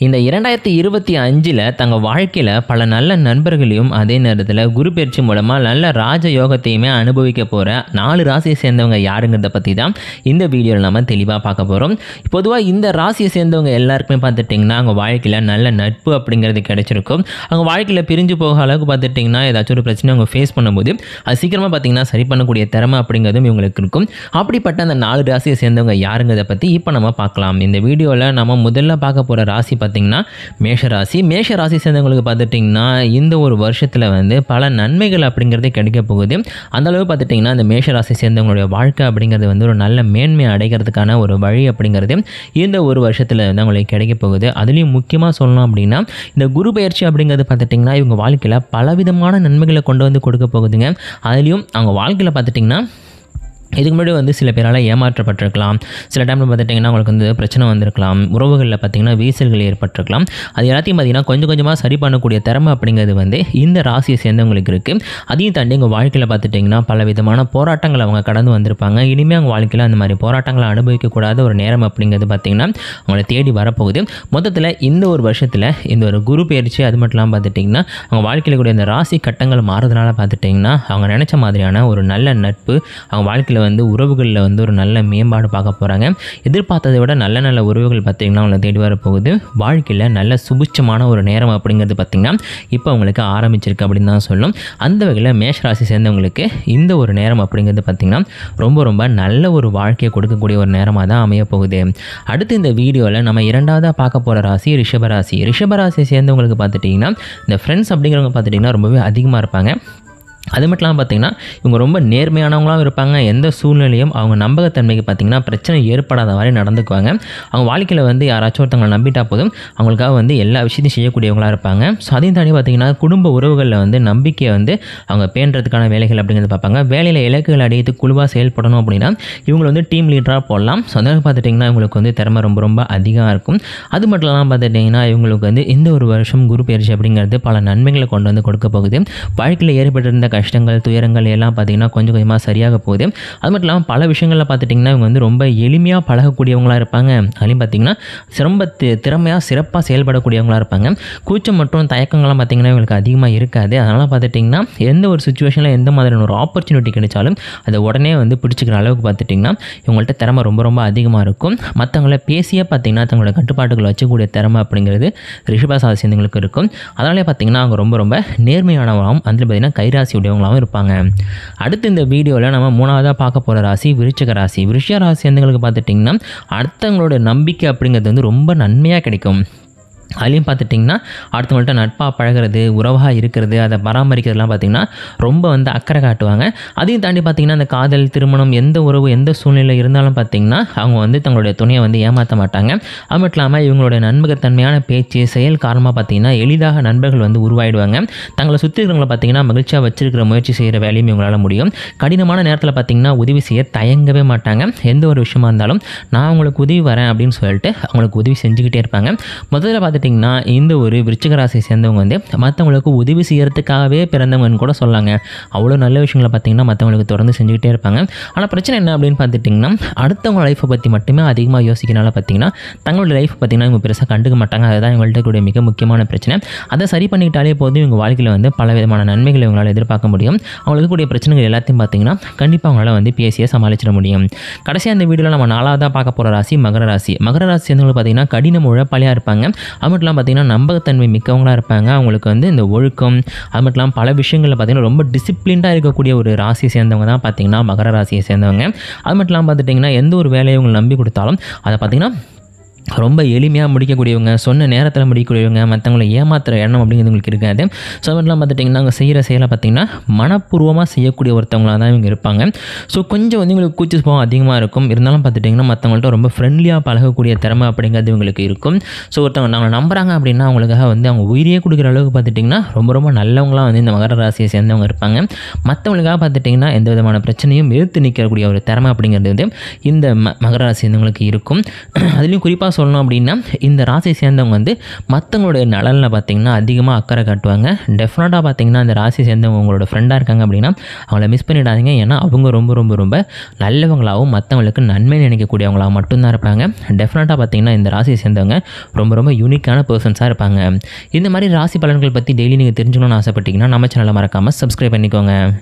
இந்த 2025ல் தங்கள் வாழ்க்கையில் பல நல்ல நண்பர்களையும் அதே நேரத்தில் குரு பயிற்சி மூலமாக நல்ல ராஜ யோகத்தையுமே அனுபவிக்க போகிற 4 ராசியை சேர்ந்தவங்க யாருங்கிறத பற்றி தான் இந்த வீடியோவில் நம்ம தெளிவாக பார்க்க போகிறோம். பொதுவாக இந்த ராசியை சேர்ந்தவங்க எல்லாருக்குமே பார்த்துட்டிங்கன்னா அவங்க வாழ்க்கையில் நல்ல நட்பு அப்படிங்கிறது கிடைச்சிருக்கும். அவங்க வாழ்க்கையில் பிரிஞ்சு போக அளவுக்கு பார்த்துட்டிங்கன்னா ஏதாச்சும் ஒரு பிரச்சனை அவங்க ஃபேஸ் பண்ணும்போது அது சீக்கிரமாக பார்த்திங்கன்னா சரி பண்ணக்கூடிய திறமை அப்படிங்கிறதும் இவங்களுக்கு இருக்கும். அப்படிப்பட்ட அந்த 4 ராசியை சேர்ந்தவங்க யாருங்கிறத பற்றி இப்போ நம்ம பார்க்கலாம். இந்த வீடியோவில் நம்ம முதல்ல பார்க்க போகிற ராசி பார்த்திங்கன்னா மேஷராசி. மேஷராசி சேர்ந்தவங்களுக்கு பார்த்துட்டிங்கன்னா இந்த ஒரு வருஷத்தில் வந்து பல நன்மைகள் அப்படிங்கிறது கிடைக்க போகுது. அந்தளவு பார்த்துட்டிங்கன்னா இந்த மேஷராசி சேர்ந்தவங்களுடைய வாழ்க்கை அப்படிங்கிறது வந்து ஒரு நல்ல மேன்மை அடைகிறதுக்கான ஒரு வழி அப்படிங்கிறது இந்த ஒரு வருஷத்தில் வந்து அவங்களுக்கு கிடைக்க போகுது. அதுலேயும் முக்கியமாக சொல்லணும் அப்படின்னா இந்த குரு பயிற்சி அப்படிங்கிறது பார்த்துட்டிங்கன்னா இவங்க வாழ்க்கையில் பலவிதமான நன்மைகளை கொண்டு வந்து கொடுக்க போகுதுங்க. அதுலேயும் அவங்க வாழ்க்கையில் பார்த்துட்டிங்கன்னா இதுக்கு முன்னாடி வந்து சில பேரால் ஏமாற்றப்பட்டிருக்கலாம். சில டைமில் பார்த்துட்டிங்கன்னா அவங்களுக்கு வந்து பிரச்சனை வந்திருக்கலாம். உறவுகளில் பார்த்திங்கன்னா வீசல்கள் ஏற்பட்டிருக்கலாம். அது எல்லாத்தையும் பார்த்திங்கன்னா கொஞ்சம் கொஞ்சமாக சரி பண்ணக்கூடிய திறமை அப்படிங்கிறது வந்து இந்த ராசியை சேர்ந்தவங்களுக்கு இருக்குது. அதையும் தாண்டி உங்கள் வாழ்க்கையில் பார்த்துட்டிங்கன்னா பல விதமான போராட்டங்கள் அவங்க கடந்து வந்திருப்பாங்க. இனிமேல் அவங்க வாழ்க்கையில் அந்த மாதிரி போராட்டங்களை அனுபவிக்கக்கூடாத ஒரு நேரம் அப்படிங்கிறது பார்த்திங்கன்னா அவங்களை தேடி வரப்போகுது. மொத்தத்தில் இந்த ஒரு வருஷத்தில் இந்த ஒரு குரு பயிற்சி அது மட்டும் இல்லாமல் பார்த்துட்டிங்கன்னா அவங்க வாழ்க்கையில் கூடிய இந்த ராசி கட்டங்கள் மாறுறதுனால பார்த்துட்டிங்கன்னா அவங்க நினச்ச மாதிரியான ஒரு நல்ல நட்பு அவங்க வாழ்க்கையில் வந்து உறவுகளில் வந்து ஒரு நல்ல மேம்பாடு பார்க்க போகிறாங்க. எதிர்பார்த்ததை விட நல்ல நல்ல உறவுகள் பார்த்திங்கன்னா அவங்களை தேடி வரப்போகுது. வாழ்க்கையில் நல்ல சுபிட்சமான ஒரு நேரம் அப்படிங்கிறது பார்த்திங்கன்னா இப்போ அவங்களுக்கு ஆரம்பிச்சிருக்கு அப்படின்னு தான் சொல்லணும். அந்த வகையில் மேஷராசி சேர்ந்தவங்களுக்கு இந்த ஒரு நேரம் அப்படிங்கிறது பார்த்திங்கன்னா ரொம்ப ரொம்ப நல்ல ஒரு வாழ்க்கையை கொடுக்கக்கூடிய ஒரு நேரமாக தான் அமைய போகுது. அடுத்து இந்த வீடியோவில் நம்ம இரண்டாவதாக பார்க்க போகிற ராசி ரிஷபராசி. ரிஷபராசியை சேர்ந்தவங்களுக்கு பார்த்துட்டிங்கன்னா இந்த ஃப்ரெண்ட்ஸ் அப்படிங்கிறவங்க பார்த்துட்டிங்கன்னா ரொம்பவே அதிகமாக இருப்பாங்க. அது மட்டும் இல்லாமல் பார்த்திங்கன்னா இவங்க ரொம்ப நேர்மையானவங்களாகவும் இருப்பாங்க. எந்த சூழ்நிலையும் அவங்க நம்பகத்தன்மைக்கு பார்த்திங்கன்னா பிரச்சனை ஏற்படாத மாதிரி நடந்துக்குவாங்க. அவங்க வாழ்க்கையில் வந்து யாராச்சும் ஒருத்தவங்களை நம்பிட்டா போதும் அவங்களுக்காக வந்து எல்லா விஷயத்தையும் செய்யக்கூடியவங்களாக இருப்பாங்க. ஸோ அதையும் தாண்டி பார்த்திங்கன்னா குடும்ப உறவுகளில் வந்து நம்பிக்கையை வந்து அவங்க பேணுறதுக்கான வேலைகள் அப்படிங்கிறது பார்ப்பாங்க. வேலையில் இலக்குகள் அடையிறது குழுவாக செயல்படணும் அப்படின்னா இவங்களை வந்து டீம் லீடராக போடலாம். ஸோ அதனால் பார்த்துட்டிங்கன்னா இவங்களுக்கு வந்து திறமை ரொம்ப ரொம்ப அதிகமாக இருக்கும். அது மட்டும் இல்லாமல் பார்த்துட்டிங்கன்னா இவங்களுக்கு வந்து இந்த ஒரு வருஷம் குரு பயிற்சி அப்படிங்கிறது பல நன்மைகளை கொண்டு வந்து கொடுக்க போகுது. வாழ்க்கையில் ஏற்பட்டிருந்த கஷ்டங்கள் துயரங்கள் எல்லாம் பார்த்திங்கன்னா கொஞ்சம் கொஞ்சமாக சரியாக போகுது. அது மட்டும் இல்லாமல் பல விஷயங்களில் பார்த்துட்டிங்கன்னா இவங்க வந்து ரொம்ப எளிமையாக பழகக்கூடியவங்களாக இருப்பாங்க. அதுலேயும் பார்த்திங்கன்னா ரொம்ப திறமையாக சிறப்பாக செயல்படக்கூடியவங்களாக இருப்பாங்க. கூச்சம் மற்றும் தயக்கங்கள்லாம் பார்த்திங்கன்னா இவங்களுக்கு அதிகமாக இருக்காது. அதனால் பார்த்துட்டிங்கன்னா எந்த ஒரு சுச்சுவேஷனில் எந்த மாதிரியான ஒரு ஆப்பர்ச்சுனிட்டி கிடைச்சாலும் அதை உடனே வந்து பிடிச்சிக்கிற அளவுக்கு பார்த்துட்டிங்கன்னா இவங்கள்ட்ட திறமை ரொம்ப ரொம்ப அதிகமாக இருக்கும். மற்றவங்கள பேசியே பார்த்திங்கன்னா தங்களோட கட்டுப்பாட்டுகளை வச்சக்கூடிய திறமை அப்படிங்கிறது ரிஷபராசி சேர்ந்தவங்களுக்கு இருக்கும். அதனாலே பார்த்திங்கன்னா அவங்க ரொம்ப ரொம்ப நேர்மையானவங்களும் அதில் பார்த்திங்கன்னா கைராசி உடையவங்களாகவும் இருப்பாங்க. அடுத்து இந்த வீடியோவில் நம்ம மூணாவதாக பார்க்க போகிற ராசி விருச்சிக ராசி. விருச்சிக ராசி சேர்ந்தவங்களுக்கு பார்த்துட்டிங்கன்னா அடுத்தவங்களோட நம்பிக்கை அப்படிங்கிறது வந்து ரொம்ப நன்மையாக கிடைக்கும். அதுலேயும் பார்த்துட்டிங்கன்னா அடுத்தவங்கள்ட்ட நட்பாக பழகிறது உறவாக இருக்கிறது அதை பராமரிக்கிறதுலாம் பார்த்திங்கன்னா ரொம்ப வந்து அக்கறை காட்டுவாங்க. அதையும் தாண்டி பார்த்திங்கன்னா அந்த காதல் திருமணம் எந்த உறவு எந்த சூழ்நிலை இருந்தாலும் பார்த்திங்கன்னா அவங்க வந்து தங்களுடைய துணையை வந்து ஏமாற்ற மாட்டாங்க. அது மட்டும் இல்லாமல் இவங்களுடைய நண்பகத்தன்மையான பேச்சு செயல் காரணமாக பார்த்திங்கன்னா எளிதாக நண்பர்கள் வந்து உருவாயிடுவாங்க. தங்களை சுற்றி இருக்கிறவங்களை பார்த்திங்கன்னா மகிழ்ச்சியாக வச்சிருக்கிற முயற்சி செய்கிற வேலையும் இவங்களால் முடியும். கடினமான நேரத்தில் பார்த்திங்கன்னா உதவி செய்ய தயங்கவே மாட்டாங்க. எந்த ஒரு விஷயமா இருந்தாலும் நான் அவங்களுக்கு உதவி வரேன் அப்படின்னு சொல்லிட்டு அவங்களுக்கு உதவி செஞ்சுக்கிட்டே இருப்பாங்க. முதல்ல பார்த்துட்டிங்கன்னா இந்த ஒரு விருச்சிக ராசியை சேர்ந்தவங்க வந்து மற்றவங்களுக்கு உதவி செய்யறதுக்காகவே பிறந்தவங்கன்னு கூட சொல்லாங்க. அவ்வளோ நல்ல விஷயங்களை பார்த்திங்கன்னா மற்றவங்களுக்கு தொடர்ந்து செஞ்சுக்கிட்டே இருப்பாங்க. ஆனால் பிரச்சனை என்ன அப்படின்னு பார்த்துட்டிங்கன்னா அடுத்தவங்க லைஃப்பை பற்றி மட்டுமே அதிகமாக யோசிக்கிறனால பார்த்திங்கன்னா தங்களோட லைஃப் பார்த்திங்கன்னா இவங்க பெருசாக கண்டுக்க மாட்டாங்க. அதுதான் இவங்கள்ட்ட கூடிய மிக முக்கியமான பிரச்சனை. அதை சரி பண்ணிக்கிட்டாலே போதும் இவங்க வாழ்க்கையில் வந்து பல விதமான நன்மைகளை இவங்களால் எதிர்பார்க்க முடியும். அவங்களுக்கு கூடிய பிரச்சனைகள் எல்லாத்தையும் பார்த்திங்கன்னா கண்டிப்பாக அவங்களால வந்து பேசியே சமாளிச்சிட முடியும். கடைசியாக இந்த வீடியோவில் நம்ம 4ஆவதாக பார்க்க போகிற ராசி மகர ராசி. மகர ராசி சேர்ந்தவங்களுக்கு பார்த்திங்கன்னா கடின உழைப்பாளியாக இருப்பாங்க. அது மட்டும் இல்லாமல் பார்த்திங்கன்னா நம்பகத்தன்மை மிக்கவங்களாக இருப்பாங்க. அவங்களுக்கு வந்து இந்த ஒழுக்கம் அது மட்டும் இல்லாமல் பல விஷயங்களில் பார்த்திங்கன்னா ரொம்ப டிசிப்ளின்டாக இருக்கக்கூடிய ஒரு ராசியை சேர்ந்தவங்க தான் பார்த்திங்கன்னா மகர ராசியை சேர்ந்தவங்க. அது மட்டும் இல்லாமல் பார்த்துட்டிங்கன்னா எந்த ஒரு வேலையை இவங்க நம்பி கொடுத்தாலும் அதை பார்த்திங்கன்னா ரொம்ப எளிமையாக முடிக்கக்கூடியவங்க சொன்ன நேரத்தில் முடிக்கக்கூடியவங்க மற்றவங்களை ஏமாத்துகிற எண்ணம் அப்படிங்கிறது உங்களுக்கு இருக்காது. ஸோ அதெல்லாம் பார்த்துட்டிங்கன்னா அவங்க செய்கிற செயலை பார்த்திங்கன்னா மனப்பூர்வமாக செய்யக்கூடிய ஒருத்தவங்களாக தான் இவங்க இருப்பாங்க. ஸோ கொஞ்சம் வந்து இவங்களுக்கு கூச்ச சுபாவம் அதிகமாக இருக்கும். இருந்தாலும் பார்த்துட்டிங்கன்னா மற்றவங்கள்ட்ட ரொம்ப ஃப்ரெண்ட்லியாக பழகக்கூடிய திறமை அப்படிங்கிறது இவங்களுக்கு இருக்கும். ஸோ ஒருத்தவங்க நாங்கள் நம்புகிறாங்க அப்படின்னா அவங்களுக்காக வந்து அவங்க உயிரியே கொடுக்குற அளவுக்கு பார்த்துட்டிங்கன்னா ரொம்ப ரொம்ப நல்லவங்களாக வந்து இந்த மகர ராசியை சேர்ந்தவங்க இருப்பாங்க. மற்றவங்களுக்காக பார்த்துட்டிங்கன்னா எந்த விதமான பிரச்சனையும் எதிர்த்து நிற்கக்கூடிய ஒரு திறமை அப்படிங்கிறது வந்து இந்த மகர ராசி சேர்ந்தவங்களுக்கு இருக்கும். அதுலேயும் குறிப்பாக சொல்லணும் அப்படின்னா இந்த ராசி சேர்ந்தவங்க வந்து மற்றவங்களுடைய நலனில் பார்த்திங்கன்னா அதிகமாக அக்கறை காட்டுவாங்க. டெஃபினட்டாக பார்த்திங்கன்னா இந்த ராசி சேர்ந்தவங்க உங்களோட ஃப்ரெண்டாக இருக்காங்க அப்படின்னா அவங்கள மிஸ் பண்ணிடாதீங்க. ஏன்னா அவங்க ரொம்ப ரொம்ப ரொம்ப நல்லவங்களாகவும் மற்றவங்களுக்கு நன்மை நினைக்கக்கூடியவங்களாக மட்டும்தான் இருப்பாங்க. டெஃபினட்டாக பார்த்திங்கன்னா இந்த ராசியை சேர்ந்தவங்க ரொம்ப ரொம்ப யூனிக்கான பர்சன்ஸாக இருப்பாங்க. இந்த மாதிரி ராசி பலன்கள் பற்றி டெய்லி நீங்கள் தெரிஞ்சுக்கணும்னு ஆசைப்பட்டீங்கன்னா நம்ம சேனலை மறக்காமல் சப்ஸ்கிரைப் பண்ணிக்கோங்க.